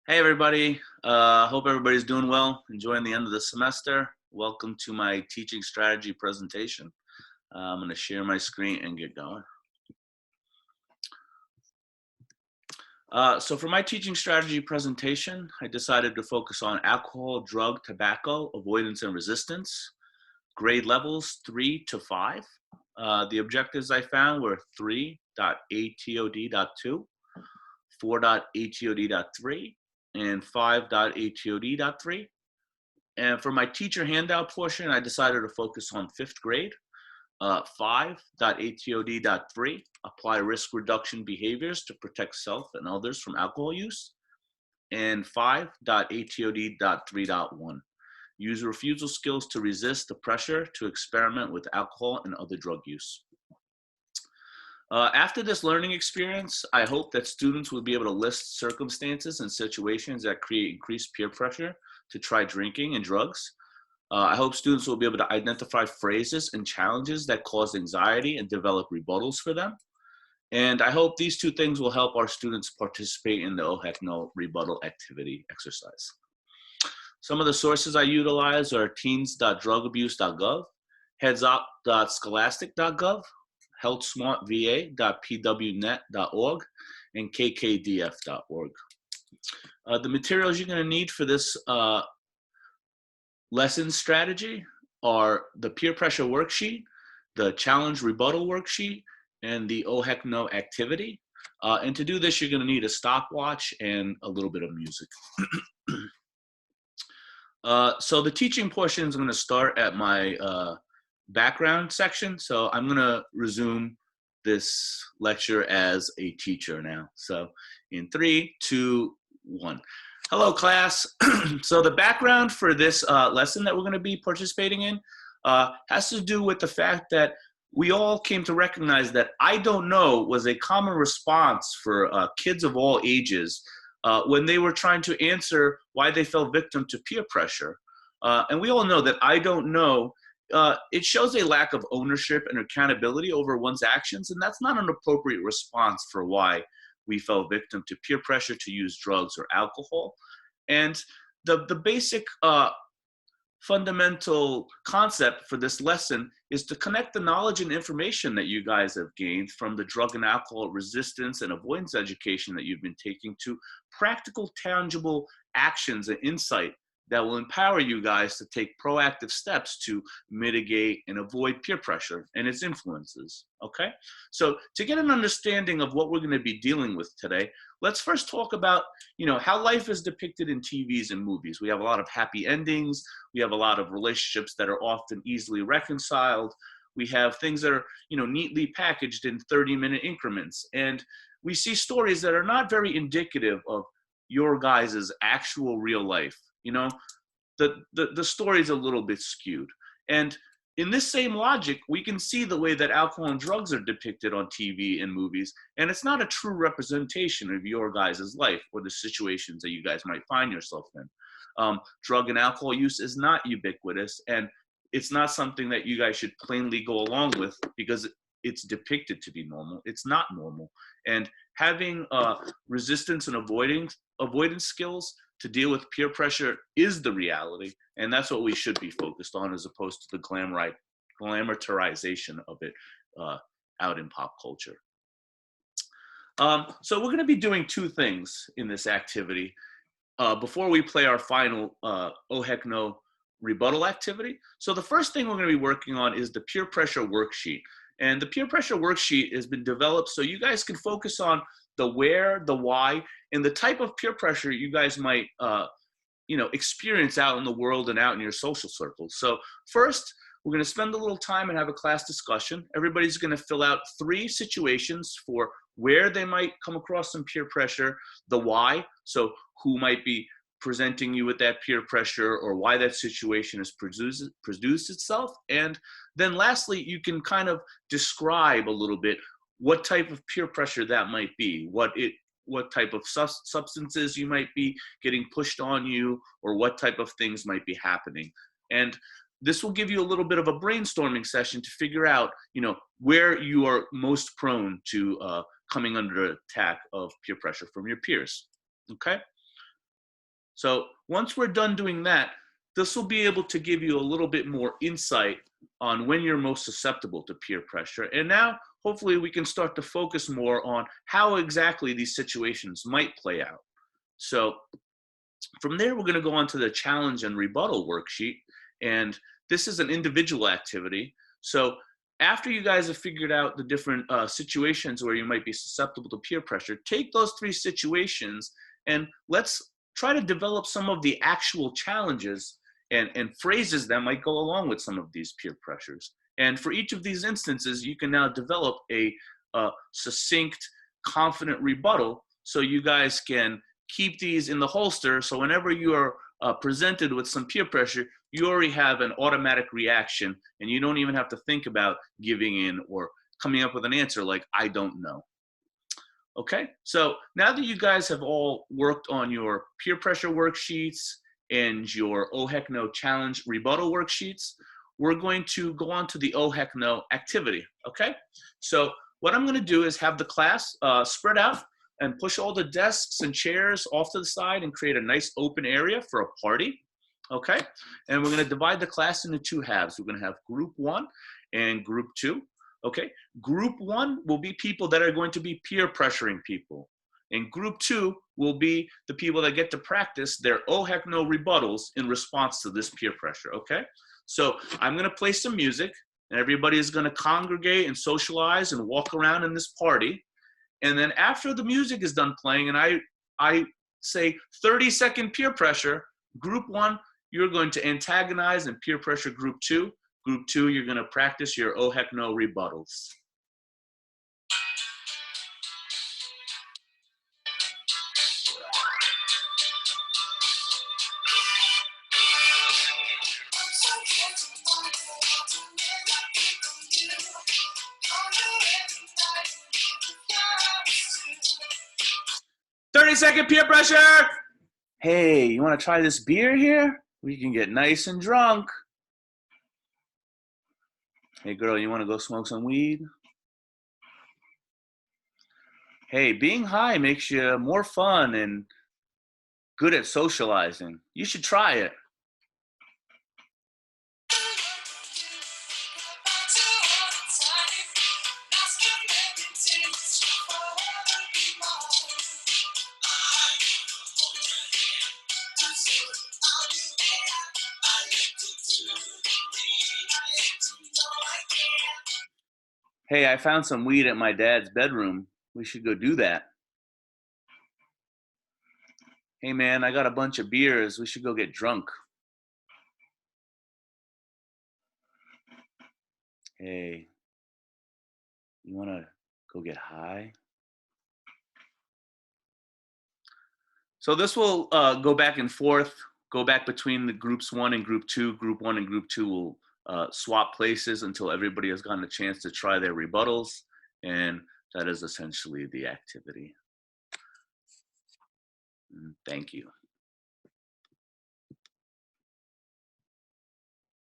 Hey everybody, hope everybody's doing well, enjoying the end of the semester. Welcome to my teaching strategy presentation. I'm going to share my screen and get going. So for my teaching strategy presentation, I decided to focus on alcohol, drug, tobacco, avoidance and resistance, grade levels 3 to 5. The objectives I found were 3.atod.2, 4.atod.3, and 5.atod.3. And for my teacher handout portion, I decided to focus on 5th grade, 5.atod.3, apply risk reduction behaviors to protect self and others from alcohol use, and 5.atod.3.1, use refusal skills to resist the pressure to experiment with alcohol and other drug use. After this learning experience, I hope that students will be able to list circumstances and situations that create increased peer pressure to try drinking and drugs. I hope students will be able to identify phrases and challenges that cause anxiety and develop rebuttals for them. And I hope these two things will help our students participate in the Oh Heck No rebuttal activity exercise. Some of the sources I utilize are teens.drugabuse.gov, headsup.scholastic.gov, healthsmartva.pwnet.org, and kkdf.org. The materials you're going to need for this lesson strategy are the peer pressure worksheet, the challenge rebuttal worksheet, and the Oh Heck No activity. And to do this, you're going to need a stopwatch and a little bit of music. So the teaching portion is going to start at my background section. So I'm going to resume this lecture as a teacher now. So in 3, 2, 1. Hello, class. So the background for this lesson that we're going to be participating in has to do with the fact that we all came to recognize that I don't know was a common response for kids of all ages when they were trying to answer why they fell victim to peer pressure. And we all know that I don't know, it shows a lack of ownership and accountability over one's actions, and that's not an appropriate response for why we fell victim to peer pressure to use drugs or alcohol. And the basic fundamental concept for this lesson is to connect the knowledge and information that you guys have gained from the drug and alcohol resistance and avoidance education that you've been taking to practical, tangible actions and insight that will empower you guys to take proactive steps to mitigate and avoid peer pressure and its influences, okay? So to get an understanding of what we're gonna be dealing with today, let's first talk about, how life is depicted in TVs and movies. We have a lot of happy endings. We have a lot of relationships that are often easily reconciled. We have things that are, neatly packaged in 30-minute increments. And we see stories that are not very indicative of your guys' actual real life. The story is a little bit skewed. And in this same logic, we can see the way that alcohol and drugs are depicted on TV and movies, and it's not a true representation of your guys' life or the situations that you guys might find yourself in. Drug and alcohol use is not ubiquitous, and it's not something that you guys should plainly go along with because it's depicted to be normal. It's not normal. And having resistance and avoidance skills to deal with peer pressure is the reality, and that's what we should be focused on as opposed to the glamourization of it out in pop culture. So we're going to be doing two things in this activity before we play our final Oh Heck No rebuttal activity. So the first thing we're going to be working on is the peer pressure worksheet. And the peer pressure worksheet has been developed so you guys can focus on the where, the why, and the type of peer pressure you guys might experience out in the world and out in your social circles. So first, we're going to spend a little time and have a class discussion. Everybody's going to fill out 3 situations for where they might come across some peer pressure, the why, so who might be presenting you with that peer pressure or why that situation has produced itself. And then lastly, you can kind of describe a little bit what type of peer pressure that might be, what type of substances you might be getting pushed on you, or what type of things might be happening. And this will give you a little bit of a brainstorming session to figure out, where you are most prone to coming under attack of peer pressure from your peers, okay? So once we're done doing that, this will be able to give you a little bit more insight on when you're most susceptible to peer pressure. And now, hopefully, we can start to focus more on how exactly these situations might play out. So from there, we're going to go on to the challenge and rebuttal worksheet. And this is an individual activity. So after you guys have figured out the different situations where you might be susceptible to peer pressure, take those 3 situations and let's try to develop some of the actual challenges and phrases that might go along with some of these peer pressures. And for each of these instances, you can now develop a succinct, confident rebuttal so you guys can keep these in the holster. So whenever you are presented with some peer pressure, you already have an automatic reaction and you don't even have to think about giving in or coming up with an answer like, I don't know. Okay, so now that you guys have all worked on your peer pressure worksheets and your Oh Heck No challenge rebuttal worksheets, we're going to go on to the Oh Heck No activity, okay? So what I'm gonna do is have the class spread out and push all the desks and chairs off to the side and create a nice open area for a party, okay? And we're gonna divide the class into 2 halves. We're gonna have group 1 and group 2. Okay, group 1 will be people that are going to be peer pressuring people. And group 2 will be the people that get to practice their oh heck no rebuttals in response to this peer pressure, okay? So I'm gonna play some music and everybody is gonna congregate and socialize and walk around in this party. And then after the music is done playing and I say 30-second peer pressure, group 1, you're going to antagonize and peer pressure group 2. Group 2, you're going to practice your oh heck no rebuttals. "30-second peer pressure! Hey, you want to try this beer here? We can get nice and drunk. Hey girl, you want to go smoke some weed? Hey, being high makes you more fun and good at socializing. You should try it. Hey, I found some weed at my dad's bedroom. We should go do that. Hey man, I got a bunch of beers. We should go get drunk. Hey, you want to go get high? So this will go back and forth, go back between the groups 1 and group 2. Group 1 and group 2 will swap places until everybody has gotten a chance to try their rebuttals. And that is essentially the activity. Thank you.